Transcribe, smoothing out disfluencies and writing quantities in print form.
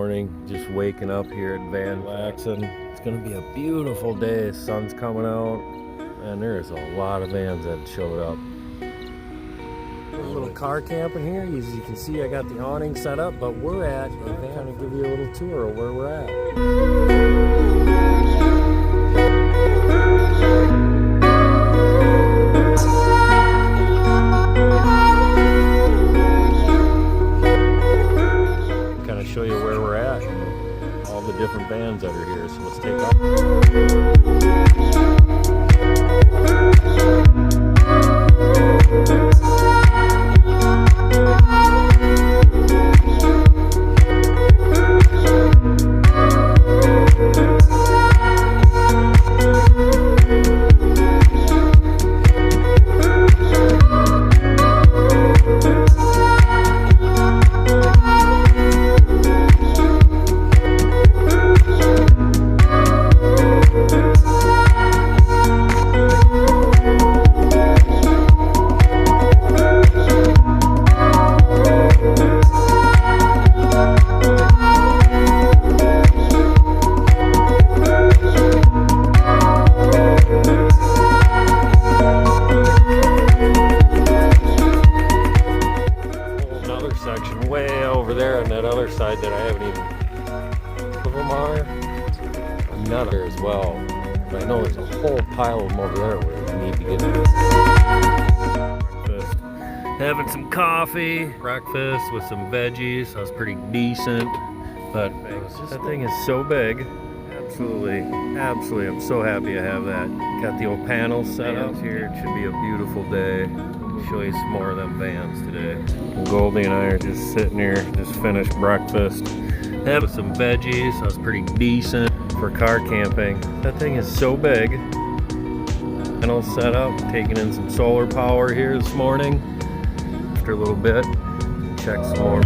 Morning, just waking up here at Vanfest. It's gonna be a beautiful day. Sun's coming out, and there's a lot of vans that showed up. A little car camping here. As you can see, I got the awning set up, but we're at a van. Kind of give you a little tour of where we're at. Show you where we're at and all the different bands that are here. So let's take off. Section way over there on that other side that I haven't even. Some of them are none of there as well. But I know there's a whole pile of them over there where we need to get to. Breakfast. Having some coffee, breakfast with some veggies. That was pretty decent. But that thing is so big. Absolutely, I'm so happy I have that. Got the old panels set up here. It should be a beautiful day. Show you some more of them vans today. Goldie and I are just sitting here, just finished breakfast. Having some veggies. That was pretty decent for car camping. That thing is so big. Panel set up, taking in some solar power here this morning. After a little bit, check some more.